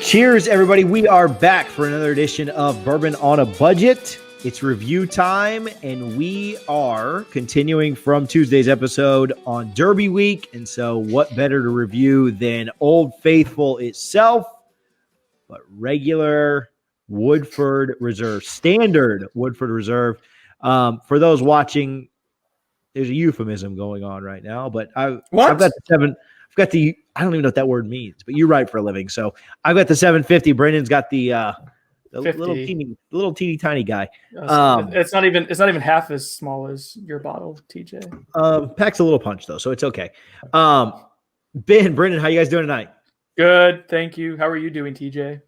Cheers, everybody. We are back for another edition of Bourbon on a Budget. It's review time, and we are continuing from Tuesday's episode on Derby Week. And so what better to review than Old Faithful itself, but regular Woodford Reserve, standard Woodford Reserve. For those watching, there's a euphemism going on right now, but I've got the I don't even know what that word means, but you write for a living. So I've got the 750. Brendan's got the little teeny tiny guy. It's not even half as small as your bottle, TJ. Packs a little punch though, so it's okay. Brendan, how you guys doing tonight? Good, thank you. How are you doing, TJ?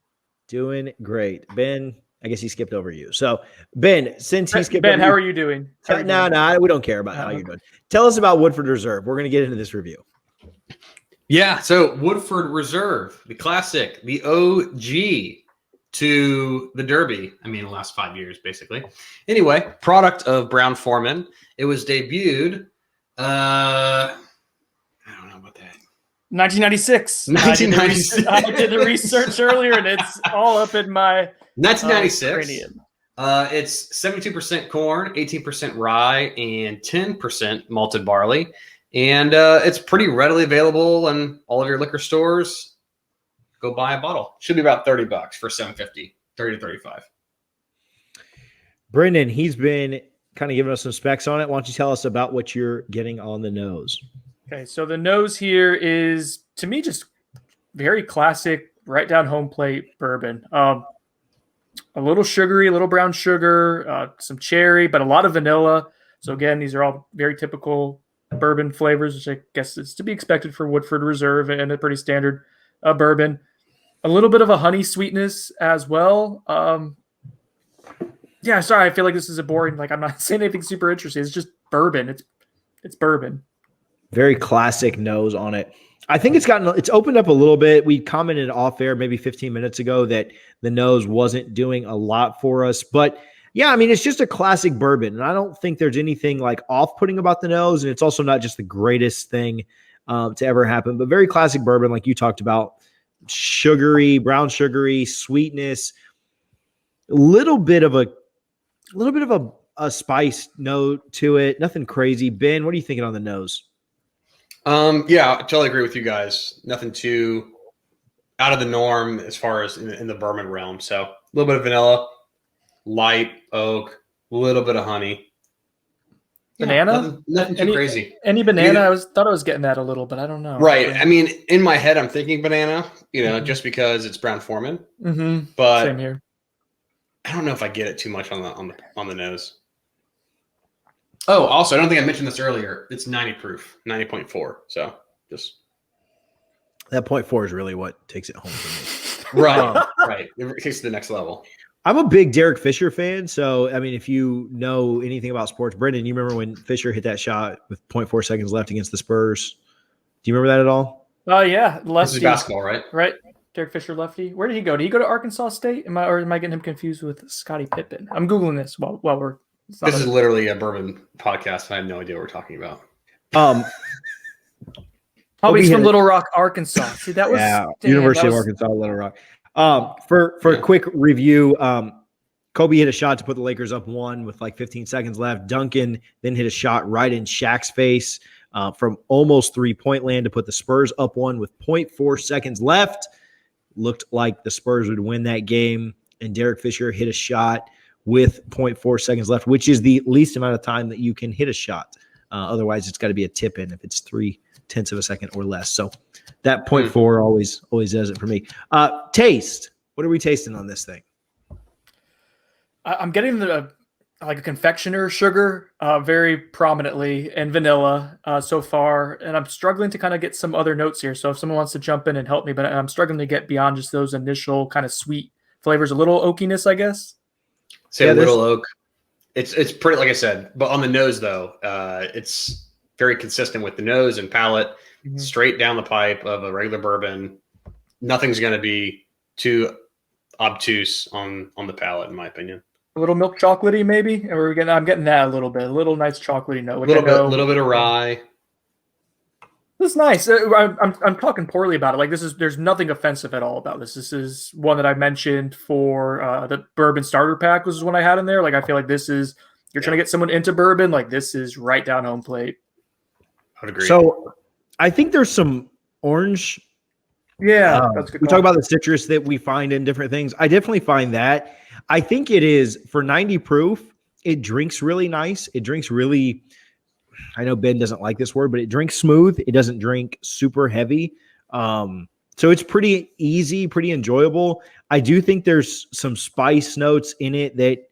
Doing great. Ben, I guess he skipped over you. So Ben, since he skipped Ben, how are you doing? No, we don't care about how you're doing. Tell us about Woodford Reserve. We're going to get into this review. Yeah, so Woodford Reserve, the classic, the OG to the Derby. I mean, the last 5 years, basically. Anyway, product of Brown-Forman. It was debuted, I don't know about that. 1996. 1996. I did the research earlier, and it's all up in my 1996. It's 72% corn, 18% rye, and 10% malted barley. And it's pretty readily available in all of your liquor stores. Go buy a bottle. Should be about $30 for $7.50, 30 to 35. Brendan, he's been kind of giving us some specs on it. Why don't you tell us about what you're getting on the nose? Okay, so the nose here is, to me, just very classic, right down home plate bourbon. A little sugary, a little brown sugar, some cherry, but a lot of vanilla. So again, these are all very typical bourbon flavors, which I guess is to be expected for Woodford Reserve and a pretty standard bourbon. A little bit of a honey sweetness as well. Yeah, sorry, I feel like this is a boring, I'm not saying anything super interesting. It's just bourbon. It's bourbon. Very classic nose on it. I think it's opened up a little bit. We commented off air maybe 15 minutes ago that the nose wasn't doing a lot for us, but yeah, I mean, it's just a classic bourbon, and I don't think there's anything off-putting about the nose, and it's also not just the greatest thing to ever happen, but very classic bourbon, like you talked about. Sugary, brown sugary, sweetness, a little bit of a spice note to it. Nothing crazy. Ben, what are you thinking on the nose? Yeah, I totally agree with you guys. Nothing too out of the norm as far as in the bourbon realm. So a little bit of vanilla, light oak, a little bit of honey. Banana? Nothing too crazy. Any banana? I thought I was getting that a little, but I don't know. Right. I mean, in my head, I'm thinking banana, just because it's Brown-Forman. Mm-hmm. But same here. I don't know if I get it too much on the nose. Oh, also, I don't think I mentioned this earlier. It's 90 proof, 90.4. So just that 0.4 is really what takes it home for me. Right. Right. It takes it to the next level. I'm a big Derek Fisher fan. So, I mean, if you know anything about sports, Brendan, you remember when Fisher hit that shot with 0.4 seconds left against the Spurs? Do you remember that at all? Oh, yeah. Lefty. This is basketball, right? Right. Derek Fisher, lefty. Where did he go? Did he go to Arkansas State? Am I getting him confused with Scottie Pippen? I'm Googling this while we're... This is literally a bourbon podcast. I have no idea what we're talking about. He's from Little Rock, Arkansas. See, that was University of Arkansas, Little Rock. For a quick review, Kobe hit a shot to put the Lakers up 1 with 15 seconds left. Duncan then hit a shot right in Shaq's face from almost 3-point land to put the Spurs up 1 with 0.4 seconds left. Looked like the Spurs would win that game, and Derek Fisher hit a shot with 0.4 seconds left, which is the least amount of time that you can hit a shot. Otherwise, it's got to be a tip in if it's 0.3 of a second or less. So that 0.4 always does it for me. Taste. What are we tasting on this thing? I'm getting a confectioner sugar very prominently and vanilla so far, and I'm struggling to kind of get some other notes here. So if someone wants to jump in and help me, but I'm struggling to get beyond just those initial kind of sweet flavors, a little oakiness, I guess. A little oak. It's pretty, like I said, but on the nose though, it's very consistent with the nose and palate, straight down the pipe of a regular bourbon. Nothing's going to be too obtuse on the palate, in my opinion. A little milk chocolatey, maybe. I'm getting that a little bit. A little nice chocolatey note. A little bit of rye. This is nice. I'm talking poorly about it. Like there's nothing offensive at all about this. This is one that I mentioned for the bourbon starter pack was one I had in there. Like I feel like this is you're trying to get someone into bourbon. Like this is right down home plate. I would agree. So I think there's some orange. Yeah, that's good. We talk about the citrus that we find in different things. I definitely find that. I think it is for 90 proof. It drinks really nice. It drinks really. I know Ben doesn't like this word, but it drinks smooth. It doesn't drink super heavy. So it's pretty easy, pretty enjoyable. I do think there's some spice notes in it that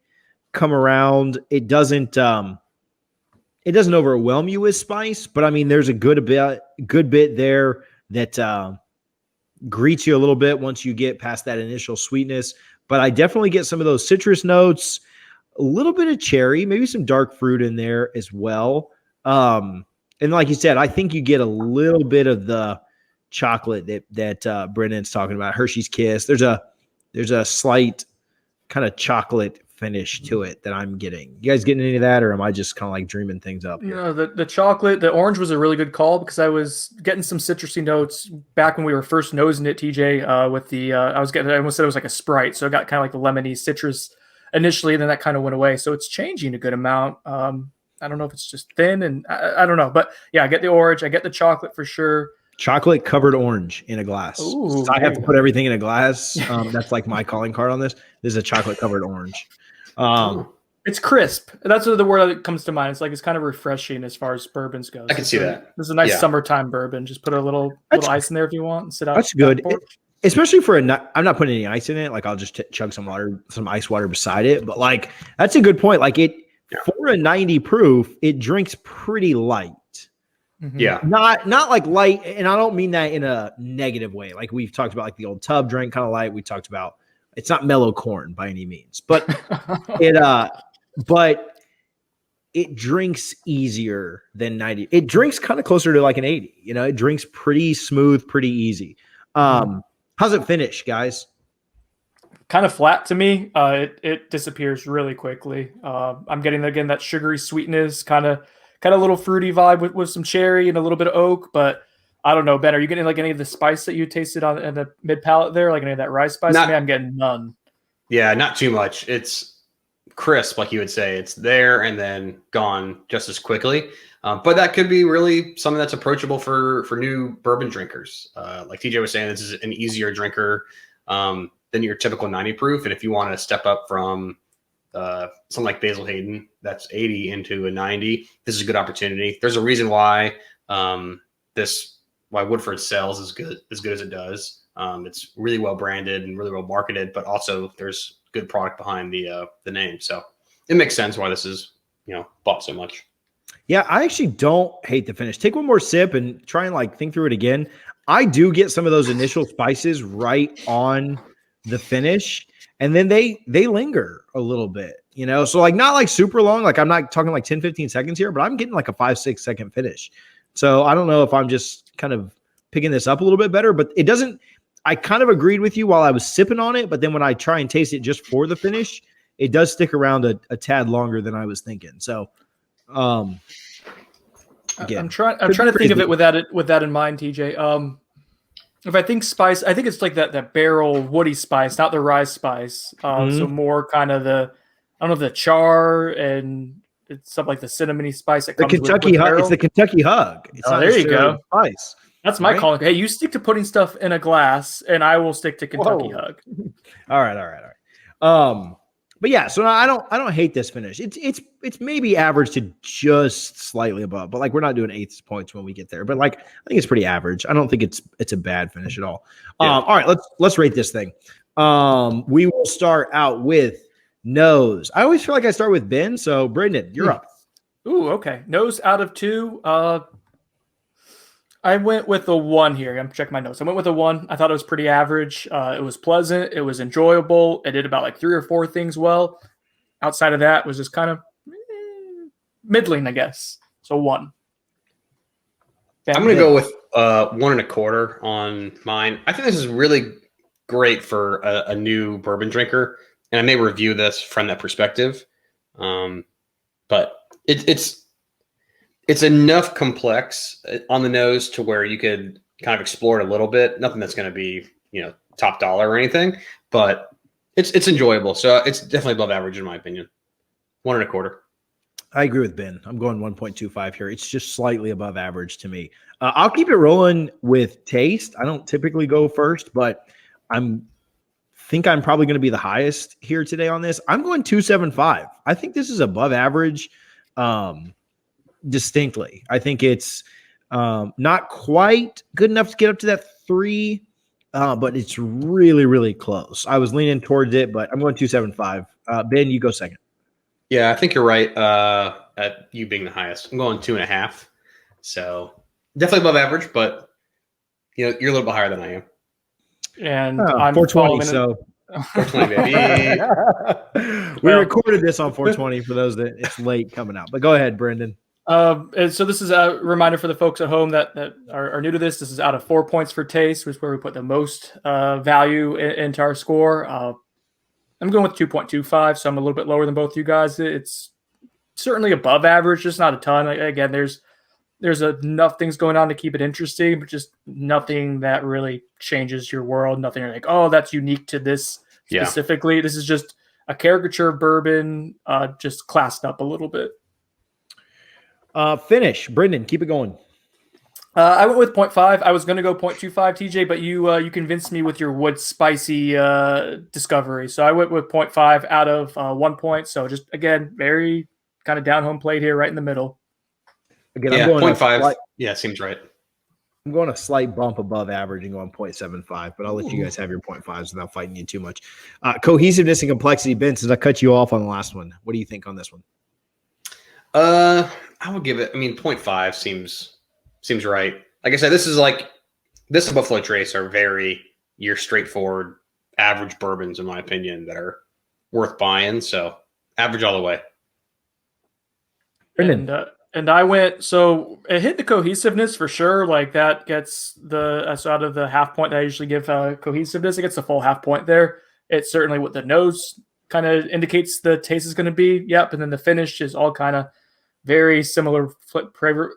come around. It doesn't overwhelm you with spice, but I mean, there's a good bit there that greets you a little bit once you get past that initial sweetness. But I definitely get some of those citrus notes, a little bit of cherry, maybe some dark fruit in there as well. And like you said, I think you get a little bit of the chocolate that Brendan's talking about, Hershey's Kiss. There's a slight kind of chocolate finish to it that I'm getting. You guys getting any of that, or am I just kind of like dreaming things up here? No, the chocolate, the orange was a really good call because I was getting some citrusy notes back when we were first nosing it, TJ, with the I almost said it was like a Sprite, so it got kind of like the lemony citrus initially, and then that kind of went away. So it's changing a good amount. I don't know if it's just thin, and I don't know, but yeah, I get the orange, I get the chocolate for sure. Chocolate covered orange in a glass. Ooh, so I have to put everything in a glass. That's like my calling card on this. This is a chocolate covered orange. It's crisp. That's the word that comes to mind. It's like it's kind of refreshing as far as bourbons goes. I can see that. This is a nice summertime bourbon. Just put a little ice in there if you want and sit out. That's good. Especially for I'm not putting any ice in it. Like I'll just chug some ice water beside it. But like that's a good point. Like for a 90 proof, it drinks pretty light. Mm-hmm. Yeah. Not like light, and I don't mean that in a negative way. Like we've talked about like the old tub drink kind of light. We talked about it's not mellow corn by any means, but it drinks easier than 90. It drinks kind of closer to like an 80. You know, it drinks pretty smooth, pretty easy. How's it finish, guys? Kind of flat to me. It disappears really quickly. I'm getting again that sugary sweetness, kind of a little fruity vibe with some cherry and a little bit of oak. But I don't know, Ben, are you getting like any of the spice that you tasted on in the mid palate there, like any of that rye spice? I'm getting none. Yeah, not too much. It's crisp, like you would say. It's there and then gone just as quickly. But that could be really something that's approachable for new bourbon drinkers. Like TJ was saying, this is an easier drinker than your typical 90 proof. And if you want to step up from something like Basil Hayden, that's 80 into a 90, this is a good opportunity. There's a reason why why Woodford sells as good as it does. It's really well branded and really well marketed, but also there's good product behind the name. So it makes sense why this is bought so much. Yeah, I actually don't hate the finish. Take one more sip and try and like think through it again. I do get some of those initial spices right on the finish, and then they linger a little bit, so like not like super long. Like I'm not talking like 10-15 seconds here, but I'm getting like a 5-6 second finish. So I don't know if I'm just kind of picking this up a little bit better, but it doesn't. I kind of agreed with you while I was sipping on it, but then when I try and taste it just for the finish, it does stick around a tad longer than I was thinking. So again, I'm trying to think of it with that in mind, TJ. If I think spice, I think it's like that barrel woody spice, not the rye spice. So more kind of the char and it's something like the cinnamony spice that comes with hug. It's the Kentucky hug. It's there you go. Spice. That's my calling. Hey, you stick to putting stuff in a glass, and I will stick to Kentucky Hug. All right. But yeah, so I don't hate this finish. It's maybe average to just slightly above, but like we're not doing eighths points when we get there. But like I think it's pretty average. I don't think it's a bad finish at all. Yeah. All right, let's rate this thing. We will start out with nose. I always feel like I start with Ben. So Brendan, you're up. Ooh, okay. Nose out of 2. I went with a 1 here. I'm checking my notes. I went with a 1. I thought it was pretty average. It was pleasant. It was enjoyable. It did about like 3 or 4 things well. Outside of that, it was just kind of middling, I guess. So 1. I'm going to go with 1 1/4 on mine. I think this is really great for a new bourbon drinker, and I may review this from that perspective. But it's It's enough complex on the nose to where you could kind of explore it a little bit. Nothing that's going to be, top dollar or anything, but it's enjoyable. So it's definitely above average in my opinion. 1.25. I agree with Ben. I'm going 1.25 here. It's just slightly above average to me. I'll keep it rolling with taste. I don't typically go first, but I'm probably going to be the highest here today on this. I'm going 2.75. I think this is above average, distinctly. I think it's not quite good enough to get up to that 3, but it's really, really close. I was leaning towards it, but I'm going 2.75. Ben, you go second. Yeah, I think you're right. At you being the highest, I'm going 2.5. So definitely above average, but you're a little bit higher than I am. And I'm 420. So 420, baby. We recorded this on 420 for those that it's late coming out. But go ahead, Brendan. And so this is a reminder for the folks at home that are new to this. This is out of 4 points for taste, which is where we put the most value into our score. I'm going with 2.25, so I'm a little bit lower than both you guys. It's certainly above average, just not a ton. Again, there's enough things going on to keep it interesting, but just nothing that really changes your world. Nothing you're like, oh, that's unique to this specifically. This is just a caricature of bourbon, just classed up a little bit. Finish. Brendan, keep it going. I went with 0.5. I was going to go 0.25, TJ, but you convinced me with your wood spicy discovery. So I went with 0.5 out of 1 point. So just, again, very kind of down home plate here, right in the middle. Again, I'm going 0.5. Yeah, seems right. I'm going a slight bump above average and going 0.75, but I'll let you guys have your 0.5s without fighting you too much. Cohesiveness and complexity. Ben, since I cut you off on the last one, what do you think on this one? I would give it, 0.5 seems right. Like I said, this and Buffalo Trace are very straightforward, average bourbons, in my opinion, that are worth buying. So average all the way. And I went, so it hit the cohesiveness for sure. Like that gets out of the half point that I usually give cohesiveness, it gets the full half point there. It's certainly what the nose kind of indicates the taste is going to be. Yep. And then the finish is all kind of very similar flavor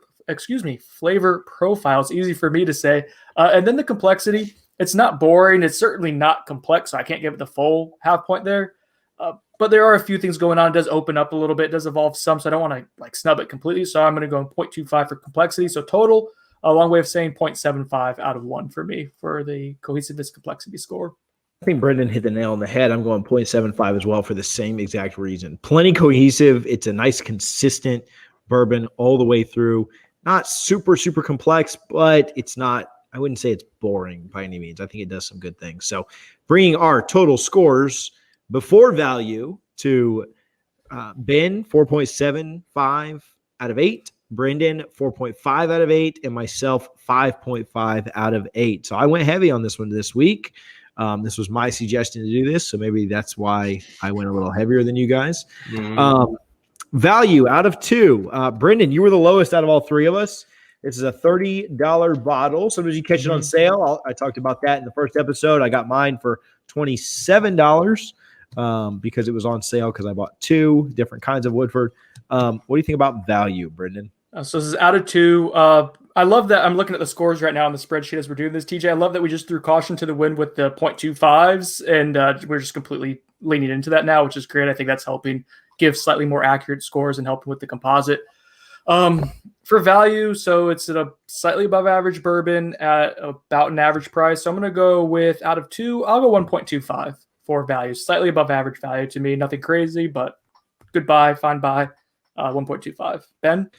profiles. Easy for me to say. And then the complexity, it's not boring. It's certainly not complex. So I can't give it the full half point there. But there are a few things going on. It does open up a little bit. It does evolve some. So I don't want to snub it completely. So I'm going to go 0.25 for complexity. So total, a long way of saying 0.75 out of 1 for me for the cohesiveness complexity score. I think Brendan hit the nail on the head. I'm going 0.75 as well for the same exact reason. Plenty cohesive. It's a nice, consistent bourbon all the way through. Not super, super complex, but it's not, I wouldn't say it's boring by any means. I think it does some good things. So bringing our total scores before value to Ben, 4.75 out of 8. Brendan, 4.5 out of 8. And myself, 5.5 out of 8. So I went heavy on this one this week. This was my suggestion to do this, so maybe that's why I went a little heavier than you guys. Mm-hmm. Value out of 2. Brendan, you were the lowest out of all 3 of us. This is a $30 bottle. Sometimes you catch it on sale. I talked about that in the first episode. I got mine for $27 because it was on sale because I bought 2 different kinds of Woodford. What do you think about value, Brendan? So this is out of 2. I love that. I'm looking at the scores right now on the spreadsheet as we're doing this, TJ. I love that we just threw caution to the wind with the 0.25s, and we're just completely leaning into that now, which is great. I think that's helping give slightly more accurate scores and helping with the composite. For value, so it's at a slightly above average bourbon at about an average price. So I'm going to go with, out of 2, I'll go 1.25 for value. Slightly above average value to me. Nothing crazy, but good buy, fine buy. 1.25. Ben?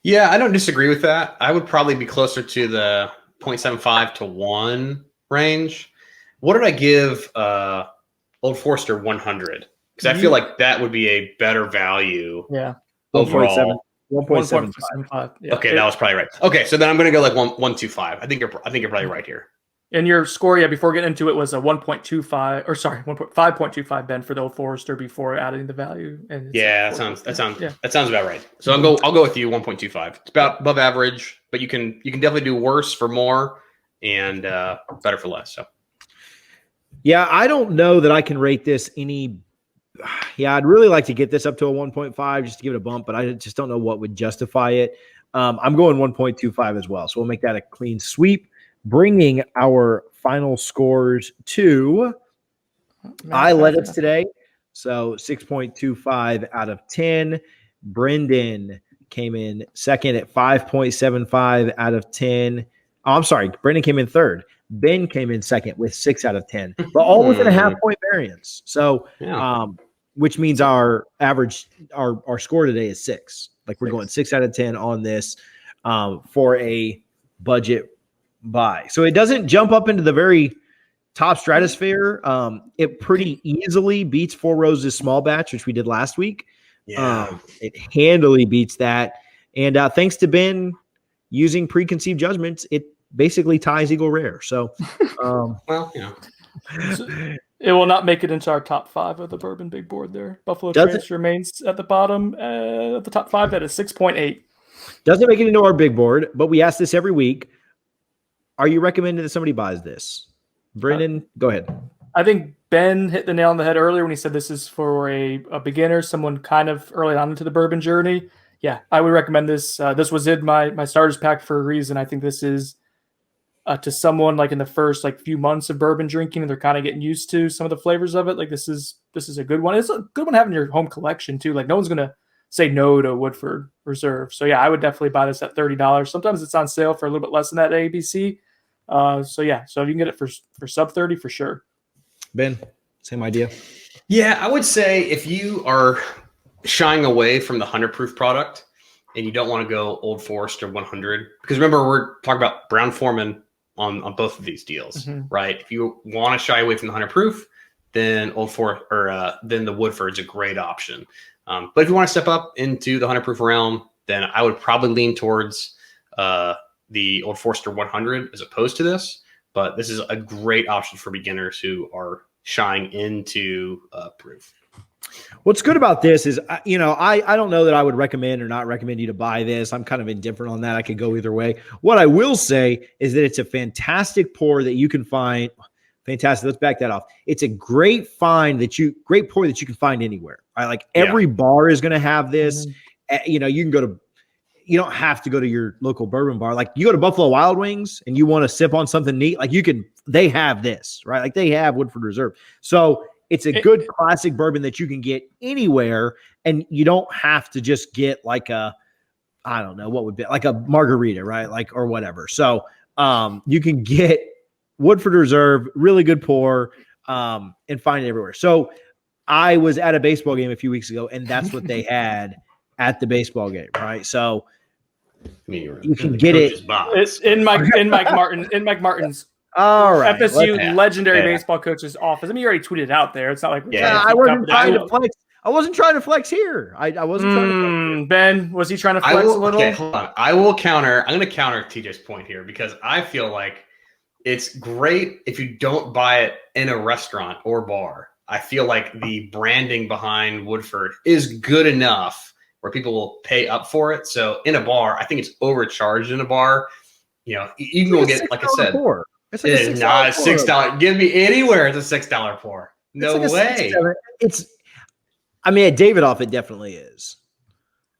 Yeah, I don't disagree with that. I would probably be closer to the 0.75 to 1 range. What did I give Old Forester 100? Because I feel like that would be a better value. Yeah. Overall. 1.75. Yeah. Okay, that was probably right. Okay, so then I'm going to go like 1.25. I think you're probably right here. And your score, before getting into it, was a 5.25, Ben, for the Old Forester before adding the value. And that sounds about right. So I'll go with you 1.25. It's about above average, but you can definitely do worse for more and better for less. So yeah, I don't know that I can rate this any Yeah, I'd really like to get this up to a 1.5 just to give it a bump, but I just don't know what would justify it. I'm going 1.25 as well, so we'll make that a clean sweep, bringing our final scores to I led us today, so 6.25 out of 10. Brendan came in second at 5.75 out of 10. Oh, I'm sorry, Brendan came in third. Ben came in second with 6 out of 10, but all within a half-point variance. So, which means our average, our score today is 6. Like we're going 6 out of 10 on this for a budget buy. So it doesn't jump up into the very top stratosphere. It pretty easily beats Four Roses small batch, which we did last week. It handily beats that. And thanks to Ben using preconceived judgments, it basically ties Eagle Rare. So, it will not make it into our top 5 of the bourbon big board there. Buffalo Trace remains at the bottom at the top 5 at a 6.8. Doesn't make it into our big board, but we ask this every week. Are you recommending that somebody buys this? Brendan, go ahead. I think Ben hit the nail on the head earlier when he said this is for a beginner, someone kind of early on into the bourbon journey. Yeah, I would recommend this. This was in my starters pack for a reason. I think this is to someone like in the first few months of bourbon drinking, and they're kind of getting used to some of the flavors of it. Like this is a good one. It's a good one to have in your home collection too. Like no one's gonna say no to Woodford Reserve. So yeah, I would definitely buy this at $30. Sometimes it's on sale for a little bit less than that at ABC. So if you can get it for sub 30 for sure. Ben, same idea. Yeah, I would say if you are shying away from the 100 proof product and you don't want to go Old Forester 100, because remember we're talking about Brown Forman on both of these deals, right? If you want to shy away from the 100 proof, then then the Woodford's a great option. But if you want to step up into the 100 proof realm, then I would probably lean towards the Old Forester 100 as opposed to this. But this is a great option for beginners who are shying into proof. What's good about this is, I don't know that I would recommend or not recommend you to buy this. I'm kind of indifferent on that. I could go either way. What I will say is that it's a fantastic pour that you can find. Fantastic. Let's back that off. It's a great great pour that you can find anywhere. Right? Like every bar is going to have this. You don't have to go to your local bourbon bar. Like you go to Buffalo Wild Wings and you want to sip on something neat. Like they have this, right? Like they have Woodford Reserve. So it's a good classic bourbon that you can get anywhere, and you don't have to just get like I don't know what would be like a margarita, right? Like, or whatever. So you can get Woodford Reserve, really good pour, and find it everywhere. So I was at a baseball game a few weeks ago, and that's what they had at the baseball game, right? So you can get it. It's in Mike Martin's all right, FSU legendary baseball coach's office. I mean, you already tweeted it out there. It's not like I wasn't trying to flex. I wasn't trying to flex here. I wasn't trying to flex here. Ben, was he trying to flex a little? Okay, hold on. I will counter. I'm going to counter TJ's point here because I feel like it's great if you don't buy it in a restaurant or bar. I feel like the branding behind Woodford is good enough where people will pay up for it. So in a bar, I think it's overcharged in a bar. You can go get, like I said, it's like it is not a $6. Give me anywhere. It's a $6 pour. No way. At Davidoff, it definitely is.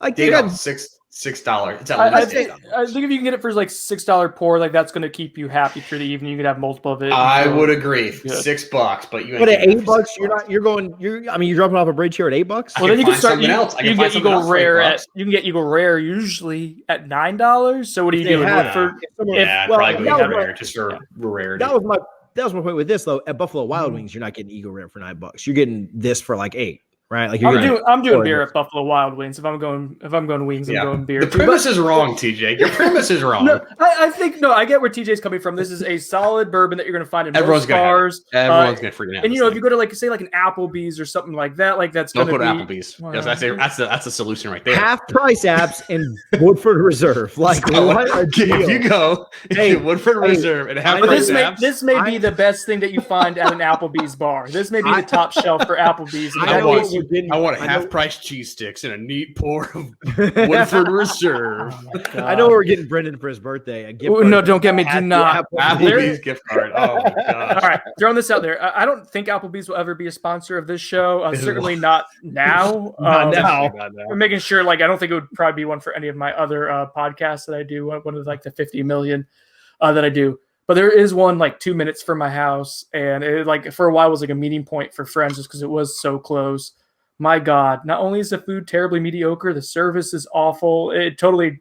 Like they got $6. It's I think if you can get it for like $6 pour, like that's going to keep you happy through the evening. You could have multiple of it. I would agree. $6, but at $8, you're dropping off a bridge here at $8. Well, then you can start something else. You can get Eagle Rare Eagle Rare usually at $9. So what do you do? Probably go Rare just for rarity. That was my point with this though. At Buffalo Wild Wings, you're not getting Eagle Rare for $9. You're getting this for like $8. Right, like I'm doing beer at Buffalo Wild Wings. If I'm going wings, I'm going beer. The premise is wrong, TJ. Your premise is wrong. I get where TJ's coming from. This is a solid bourbon that you're going to find in most bars. Everyone's going to freaking out. And if you go to like an Applebee's or something like that, like that's going to be Applebee's. Well, that's the solution right there. Half price apps and Woodford Reserve. Like if you go to Woodford Reserve and half price apps, this may be the best thing that you find at an Applebee's bar. This may be the top shelf for Applebee's. I want half-price cheese sticks and a neat pour of Woodford Reserve. Oh, I know we're getting Brendan for his birthday. A gift Ooh, card no, don't get me. Do not. Applebee's gift card. Oh my gosh! All right, throwing this out there. I don't think Applebee's will ever be a sponsor of this show. Certainly not now. Not now. I'm making sure. Like, I don't think it would probably be one for any of my other podcasts that I do. One of like the 50 million that I do. But there is one like 2 minutes from my house, and it like for a while was like a meeting point for friends just because it was so close. My God, not only is the food terribly mediocre, the service is awful. It totally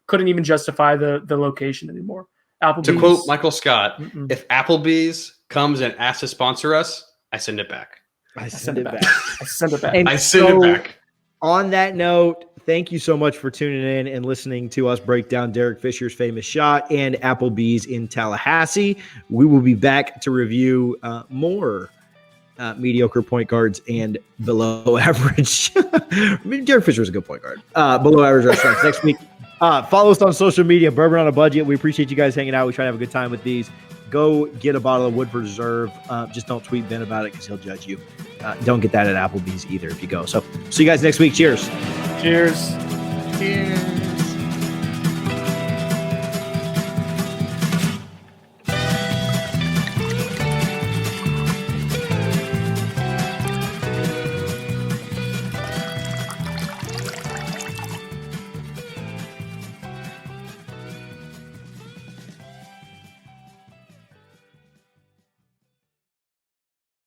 couldn't even justify the location anymore. Applebee's. To quote Michael Scott, Mm-mm. if Applebee's comes and asks to sponsor us, I send it back. I send it back. I send it back. And I send it back. On that note, thank you so much for tuning in and listening to us break down Derek Fisher's famous shot and Applebee's in Tallahassee. We will be back to review more mediocre point guards and below average. I mean, Derek Fisher is a good point guard. Below average restaurants next week. Follow us on social media, Bourbon on a Budget. We appreciate you guys hanging out. We try to have a good time with these. Go get a bottle of Woodford Reserve. Just don't tweet Ben about it because he'll judge you. Don't get that at Applebee's either if you go. So see you guys next week. Cheers. Cheers. Cheers.